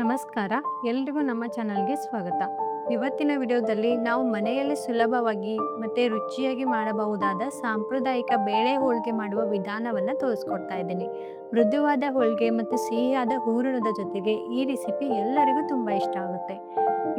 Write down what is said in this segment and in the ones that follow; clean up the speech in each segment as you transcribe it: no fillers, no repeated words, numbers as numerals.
ನಮಸ್ಕಾರ, ಎಲ್ರಿಗೂ ನಮ್ಮ ಚಾನಲ್ಗೆ ಸ್ವಾಗತ. ಇವತ್ತಿನ ವಿಡಿಯೋದಲ್ಲಿ ನಾವು ಮನೆಯಲ್ಲಿ ಸುಲಭವಾಗಿ ಮತ್ತು ರುಚಿಯಾಗಿ ಮಾಡಬಹುದಾದ ಸಾಂಪ್ರದಾಯಿಕ ಬೇಳೆ ಹೋಳಿಗೆ ಮಾಡುವ ವಿಧಾನವನ್ನು ತೋರಿಸ್ಕೊಡ್ತಾ ಇದ್ದೀನಿ. ಮೃದುವಾದ ಹೋಳಿಗೆ ಮತ್ತು ಸಿಹಿಯಾದ ಹೂರಣದ ಜೊತೆಗೆ ಈ ರೆಸಿಪಿ ಎಲ್ಲರಿಗೂ ತುಂಬ ಇಷ್ಟ ಆಗುತ್ತೆ.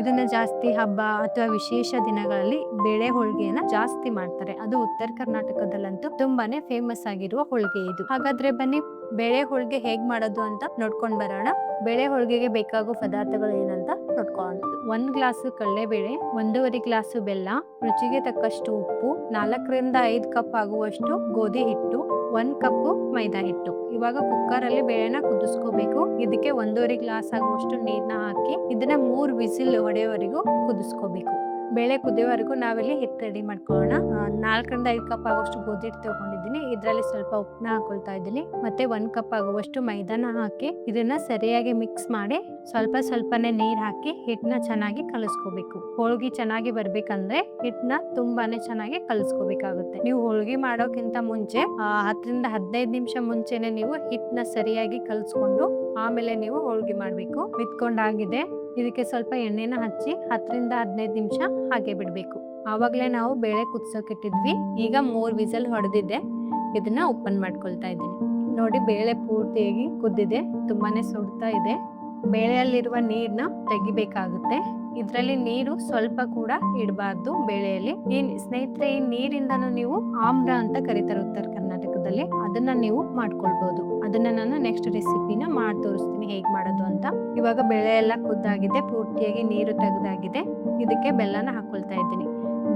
ಇದನ್ನು ಜಾಸ್ತಿ ಹಬ್ಬ ಅಥವಾ ವಿಶೇಷ ದಿನಗಳಲ್ಲಿ ಬೇಳೆ ಹೋಳಿಗೆಯನ್ನು ಜಾಸ್ತಿ ಮಾಡ್ತಾರೆ. ಅದು ಉತ್ತರ ಕರ್ನಾಟಕದಲ್ಲಂತೂ ತುಂಬಾನೇ ಫೇಮಸ್ ಆಗಿರುವ ಹೋಳಿಗೆ ಇದು. ಹಾಗಾದ್ರೆ ಬನ್ನಿ ಬೇಳೆ ಹೋಳಿಗೆ ಹೇಗ್ ಮಾಡೋದು ಅಂತ ನೋಡ್ಕೊಂಡು ಬರೋಣ. ಬೇಳೆ ಹೋಳಿಗೆಗೆ ಬೇಕಾಗುವ ಪದಾರ್ಥಗಳು ಏನಂತ ನೋಡ್ಕೊಳ್ಳೋಣ. 1 ಗ್ಲಾಸು ಕಡಲೆಬೇಳೆ, 1.5 ಗ್ಲಾಸು ಬೆಲ್ಲ, ರುಚಿಗೆ ತಕ್ಕಷ್ಟು ಉಪ್ಪು, 4ರಿಂದ 5 ಕಪ್ ಆಗುವಷ್ಟು ಗೋಧಿ ಹಿಟ್ಟು, 1 ಕಪ್ಪು ಮೈದಾ ಹಿಟ್ಟು. ಇವಾಗ ಕುಕ್ಕರ್ ಅಲ್ಲಿ ಬೇಳೆನ ಕುದಿಸ್ಕೋಬೇಕು. ಇದಕ್ಕೆ 1.5 ಗ್ಲಾಸ್ ಆಗುವಷ್ಟು ನೀರ್ನ ಹಾಕಿ ಇದನ್ನ 3 ವಿಸಿಲ್ ಹೊಡೆಯವರೆಗೂ ಕುದಿಸ್ಕೋಬೇಕು. ಬೇಳೆ ಕುದಿಯೋವರೆಗೂ ನಾವಿಲ್ಲಿ ಹಿಟ್ಟು ರೆಡಿ ಮಾಡ್ಕೊಳ್ಳೋಣ. 4ರಿಂದ 5 ಕಪ್ ಆಗುವಷ್ಟು ಗೋಧಿ ಹಿಟ್ಟು ತಗೊಂಡಿದ್ದೀನಿ. ಇದರಲ್ಲಿ ಸ್ವಲ್ಪ ಉಪ್ಪನ್ನ ಹಾಕೊಳ್ತಾ ಇದ್ದೀನಿ. ಮತ್ತೆ 1 ಕಪ್ ಆಗುವಷ್ಟು ಮೈದಾನ ಹಾಕಿ ಇದನ್ನ ಸರಿಯಾಗಿ ಮಿಕ್ಸ್ ಮಾಡಿ ಸ್ವಲ್ಪನೇ ನೀರ್ ಹಾಕಿ ಹಿಟ್ಟನ್ನ ಚೆನ್ನಾಗಿ ಕಲಿಸ್ಕೋಬೇಕು. ಹೋಳಿಗೆ ಚೆನ್ನಾಗಿ ಬರ್ಬೇಕಂದ್ರೆ ಹಿಟ್ಟನ್ನ ತುಂಬಾನೇ ಚೆನ್ನಾಗಿ ಕಲಿಸ್ಕೋಬೇಕಾಗುತ್ತೆ. ನೀವು ಹೋಳಿಗೆ ಮಾಡೋಕ್ಕಿಂತ ಮುಂಚೆ 10ರಿಂದ 15 ನಿಮಿಷ ಮುಂಚೆನೆ ನೀವು ಹಿಟ್ಟನ್ನ ಸರಿಯಾಗಿ ಕಲಿಸ್ಕೊಂಡು ಆಮೇಲೆ ನೀವು ಹೋಳಿಗೆ ಮಾಡ್ಬೇಕು. ಮಿತ್ಕೊಂಡಾಗಿದೆ. ಇದಕ್ಕೆ ಸ್ವಲ್ಪ ಎಣ್ಣೆನ ಹಚ್ಚಿ 10ರಿಂದ 15 ನಿಮಿಷ ಹಾಗೆ ಬಿಡ್ಬೇಕು. ಆವಾಗಲೇ ನಾವು ಬೇಳೆ ಕುದಿಸೋಕಿಟ್ಟಿದ್ವಿ. ಈಗ 3 ವಿಸಲ್ ಹೊಡೆದಿದ್ದೆ. ಇದನ್ನ ಓಪನ್ ಮಾಡ್ಕೊಳ್ತಾ ಇದ್ದೀನಿ. ನೋಡಿ, ಬೇಳೆ ಪೂರ್ತಿಯಾಗಿ ಕುದ್ದಿದೆ, ತುಂಬಾನೇ ಸುಡ್ತಾ ಇದೆ. ಬೇಳೆಯಲ್ಲಿರುವ ನೀರ್ನ ತೆಗಿಬೇಕಾಗುತ್ತೆ. ಇದರಲ್ಲಿ ನೀರು ಸ್ವಲ್ಪ ಕೂಡ ಇಡಬಾರ್ದು ಬೇಳೆಯಲ್ಲಿ. ಸ್ನೇಹಿತರೆ, ಈ ನೀರಿಂದನೂ ನೀವು ಆಮ್ರ ಅಂತ ಕರೀತಾರೆ ಉತ್ತರ ಕರ್ನಾಟಕದಲ್ಲಿ. ಅದನ್ನ ನೀವು ಮಾಡ್ಕೊಳ್ಬಹುದು. ಅದನ್ನ ನಾನು ನೆಕ್ಸ್ಟ್ ರೆಸಿಪಿನ ಮಾಡಿ ತೋರಿಸ್ತೀನಿ ಹೇಗ್ ಮಾಡೋದು ಅಂತ. ಇವಾಗ ಬೇಳೆ ಎಲ್ಲ ಕುದ್ದಾಗಿದೆ, ಪೂರ್ತಿಯಾಗಿ ನೀರು ತೆಗೆದಾಗಿದೆ. ಇದಕ್ಕೆ ಬೆಲ್ಲನ ಹಾಕೊಳ್ತಾ ಇದ್ದೀನಿ.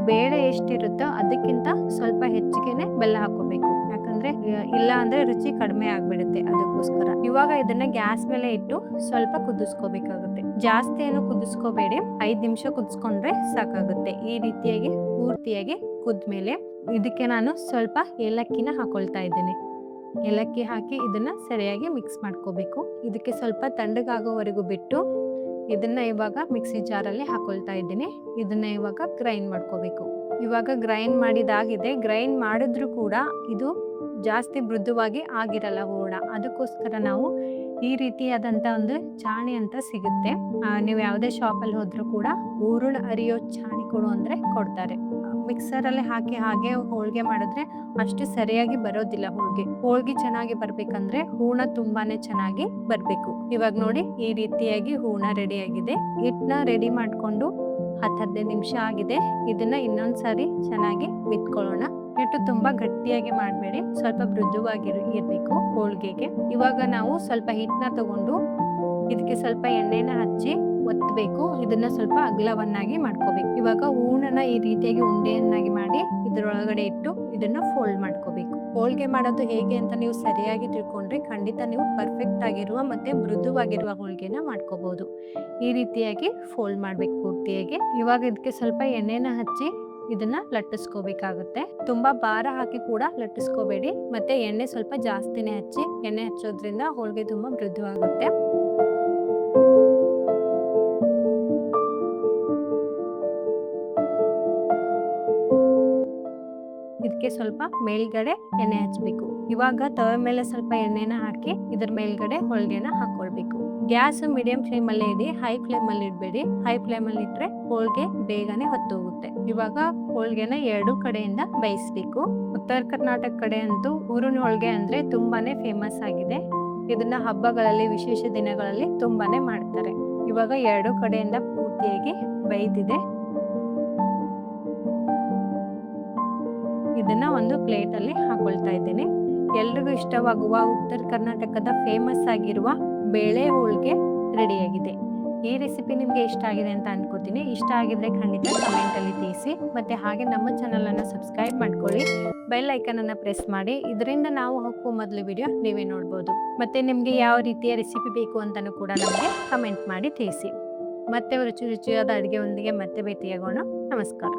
ಬೇಳೆ ಎಷ್ಟಿರುತ್ತೋ ಅದಕ್ಕಿಂತ ಸ್ವಲ್ಪ ಹೆಚ್ಚಿಗೆನೆ ಬೆಲ್ಲ ಹಾಕೋಬೇಕು. ಯಾಕಂದ್ರೆ ಇಲ್ಲ ಅಂದ್ರೆ ರುಚಿ ಕಡಿಮೆ ಆಗ್ಬಿಡುತ್ತೆ. ಅದಕ್ಕೋಸ್ಕರ ಇವಾಗ ಇದನ್ನ ಗ್ಯಾಸ್ ಮೇಲೆ ಇಟ್ಟು ಸ್ವಲ್ಪ ಕುದಿಸ್ಕೋಬೇಕಾಗುತ್ತೆ. ಜಾಸ್ತಿ ಏನು ಕುದಿಸ್ಕೋಬೇಡಿ, 5 ನಿಮಿಷ ಕುದಿಸ್ಕೊಂಡ್ರೆ ಸಾಕಾಗುತ್ತೆ. ಈ ರೀತಿಯಾಗಿ ಪೂರ್ತಿಯಾಗಿ ಕುದ್ಮೇಲೆ ಇದಕ್ಕೆ ನಾನು ಸ್ವಲ್ಪ ಏಲಕ್ಕಿನ ಹಾಕೊಳ್ತಾ ಇದ್ದೀನಿ. ಏಲಕ್ಕಿ ಹಾಕಿ ಇದನ್ನ ಸರಿಯಾಗಿ ಮಿಕ್ಸ್ ಮಾಡ್ಕೋಬೇಕು. ಇದಕ್ಕೆ ಸ್ವಲ್ಪ ತಣ್ಣಗಾಗೋವರೆಗೂ ಬಿಟ್ಟು ಇದನ್ನ ಇವಾಗ ಮಿಕ್ಸಿ ಜಾರಲ್ಲಿ ಹಾಕೊಳ್ತಾ ಇದ್ದೀನಿ. ಇದನ್ನ ಇವಾಗ ಗ್ರೈಂಡ್ ಮಾಡ್ಕೋಬೇಕು. ಇವಾಗ ಗ್ರೈಂಡ್ ಮಾಡಿದಾಗಿದೆ. ಗ್ರೈಂಡ್ ಮಾಡಿದ್ರು ಕೂಡ ಇದು ಜಾಸ್ತಿ ಮೃದುವಾಗಿ ಆಗಿರಲ್ಲ ಹೂರಣ. ಅದಕ್ಕೋಸ್ಕರ ನಾವು ಈ ರೀತಿಯಾದಂತ ಒಂದು ಚಾಣಿ ಅಂತ ಸಿಗುತ್ತೆ. ನೀವು ಯಾವುದೇ ಶಾಪಲ್ಲಿ ಹೋದ್ರೂ ಕೂಡ ಹೂರಣ ಅರಿಯೋ ಚಾಣಿ ಕೊಡು ಅಂದ್ರೆ ಕೊಡ್ತಾರೆ. ಮಿಕ್ಸರ್ ಅಲ್ಲಿ ಹಾಕಿ ಹಾಗೆ ಹೋಳಿಗೆ ಮಾಡಿದ್ರೆ ಅಷ್ಟು ಸರಿಯಾಗಿ ಬರೋದಿಲ್ಲ. ಹೋಳಿಗೆ ಚೆನ್ನಾಗಿ ಬರ್ಬೇಕಂದ್ರೆ ಹೂರ್ಣ ತುಂಬಾನೇ ಚೆನ್ನಾಗಿ ಬರ್ಬೇಕು. ಇವಾಗ ನೋಡಿ, ಈ ರೀತಿಯಾಗಿ ಹೂರ್ಣ ರೆಡಿ ಆಗಿದೆ. ಹಿಟ್ಟನ್ನ ರೆಡಿ ಮಾಡ್ಕೊಂಡು 10-15 ನಿಮಿಷ ಆಗಿದೆ. ಇದನ್ನ ಇನ್ನೊಂದ್ಸಾರಿ ಚೆನ್ನಾಗಿ ಮಿತ್ಕೊಳ್ಳೋಣ. ಹಿಟ್ಟು ತುಂಬಾ ಗಟ್ಟಿಯಾಗಿ ಮಾಡಬೇಡಿ, ಸ್ವಲ್ಪ ಮೃದುವಾಗಿ ಇರಬೇಕು ಹೋಳಿಗೆಗೆ. ಇವಾಗ ನಾವು ಸ್ವಲ್ಪ ಹಿಟ್ಟನ್ನ ತಗೊಂಡು ಇದಕ್ಕೆ ಸ್ವಲ್ಪ ಎಣ್ಣೆನ ಹಚ್ಚಿ ಒತ್ತಬೇಕು. ಇದನ್ನ ಸ್ವಲ್ಪ ಅಗಲವನ್ನಾಗಿ ಮಾಡ್ಕೋಬೇಕು. ಇವಾಗ ಹೂರ್ಣನ ಈ ರೀತಿಯಾಗಿ ಉಂಡೆಯನ್ನಾಗಿ ಮಾಡಿ ಇದರೊಳಗಡೆ ಇಟ್ಟು ಇದನ್ನ ಫೋಲ್ಡ್ ಮಾಡ್ಕೋಬೇಕು. ಹೋಳಿಗೆ ಮಾಡೋದು ಹೇಗೆ ಅಂತ ನೀವು ಸರಿಯಾಗಿ ತಿಳ್ಕೊಂಡ್ರೆ ಖಂಡಿತ ನೀವು ಪರ್ಫೆಕ್ಟ್ ಆಗಿರುವ ಮತ್ತೆ ಮೃದುವಾಗಿರುವ ಹೋಳಿಗೆನ ಮಾಡ್ಕೋಬಹುದು. ಈ ರೀತಿಯಾಗಿ ಫೋಲ್ಡ್ ಮಾಡ್ಬೇಕು ಪೂರ್ತಿಯಾಗಿ. ಇವಾಗ ಇದಕ್ಕೆ ಸ್ವಲ್ಪ ಎಣ್ಣೆನ ಹಚ್ಚಿ ಇದನ್ನ ಲಟ್ಟಿಸ್ಕೋಬೇಕಾಗುತ್ತೆ. ತುಂಬಾ ಭಾರ ಹಾಕಿ ಕೂಡ ಲಟ್ಟಿಸ್ಕೋಬೇಡಿ. ಮತ್ತೆ ಎಣ್ಣೆ ಸ್ವಲ್ಪ ಜಾಸ್ತಿನೇ ಹಚ್ಚಿ. ಎಣ್ಣೆ ಹಚ್ಚೋದ್ರಿಂದ ಹೋಳಿಗೆ ತುಂಬಾ ಮೃದುವಾಗುತ್ತೆ. ಇದಕ್ಕೆ ಸ್ವಲ್ಪ ಮೇಲ್ಗಡೆ ಎಣ್ಣೆ ಹಚ್ಚಬೇಕು. ಇವಾಗ ತವೆ ಮೇಲೆ ಸ್ವಲ್ಪ ಎಣ್ಣೆನ ಹಾಕಿ ಇದ್ರ ಮೇಲ್ಗಡೆ ಹೋಳಿಗೆನ ಹಾಕೊಳ್ಬೇಕು. ಗ್ಯಾಸ್ ಮೀಡಿಯಂ ಫ್ಲೇಮ್ ಅಲ್ಲೇ ಇಡಿ, ಹೈ ಫ್ಲೇಮ್ ಅಲ್ಲಿ ಇಡಬೇಡಿ. ಹೈ ಫ್ಲೇಮ್ ಅಲ್ಲಿ ಇಟ್ರೆ ಹೋಳಿಗೆ ಬೇಗನೆ ಹೊತ್ತೋಗುತ್ತೆ. ಇವಾಗ ಹೋಳಿಗೆನ 2 ಕಡೆಯಿಂದ ಬೇಯಿಸ್ಬೇಕು. ಉತ್ತರ ಕರ್ನಾಟಕ ಕಡೆ ಅಂತೂ ಹೂರಣ ಹೋಳಿಗೆ ಅಂದ್ರೆ ತುಂಬಾನೇ ಫೇಮಸ್ ಆಗಿದೆ. ಇದನ್ನ ಹಬ್ಬಗಳಲ್ಲಿ, ವಿಶೇಷ ದಿನಗಳಲ್ಲಿ ತುಂಬಾನೇ ಮಾಡ್ತಾರೆ. ಇವಾಗ 2 ಕಡೆಯಿಂದ ಪೂರ್ತಿಯಾಗಿ ಬೇಯ್ದಿದೆ. ಇದನ್ನ ಒಂದು ಪ್ಲೇಟ್ ಅಲ್ಲಿ ಹಾಕೊಳ್ತಾ ಇದ್ದೀನಿ. ಎಲ್ರಿಗೂ ಇಷ್ಟವಾಗುವ ಉತ್ತರ ಕರ್ನಾಟಕದ ಫೇಮಸ್ ಆಗಿರುವ ಬೇಳೆ ಹೋಳಿಗೆ ರೆಡಿಯಾಗಿದೆ. ಈ ರೆಸಿಪಿ ನಿಮ್ಗೆ ಇಷ್ಟ ಆಗಿದೆ ಅಂತ ಅನ್ಕೋತೀನಿ. ಇಷ್ಟ ಆಗಿದ್ರೆ ಖಂಡಿತ ಕಮೆಂಟ್ ಅಲ್ಲಿ ತಿಳಿಸಿ. ಮತ್ತೆ ಹಾಗೆ ನಮ್ಮ ಚಾನಲ್ ಅನ್ನ ಸಬ್ಸ್ಕ್ರೈಬ್ ಮಾಡ್ಕೊಳ್ಳಿ. ಬೆಲ್ ಐಕನ್ ಅನ್ನ ಪ್ರೆಸ್ ಮಾಡಿ. ಇದರಿಂದ ನಾವು ಹಾಕುವ ಮೊದಲು ವಿಡಿಯೋ ನೀವೇ ನೋಡ್ಬೋದು. ಮತ್ತೆ ನಿಮ್ಗೆ ಯಾವ ರೀತಿಯ ರೆಸಿಪಿ ಬೇಕು ಅಂತಾನೂ ಕೂಡ ನಮಗೆ ಕಮೆಂಟ್ ಮಾಡಿ ತಿಳಿಸಿ. ಮತ್ತೆ ರುಚಿಯಾದ ಅಡುಗೆಯೊಂದಿಗೆ ಮತ್ತೆ ಭೇಟಿಯಾಗೋಣ. ನಮಸ್ಕಾರ.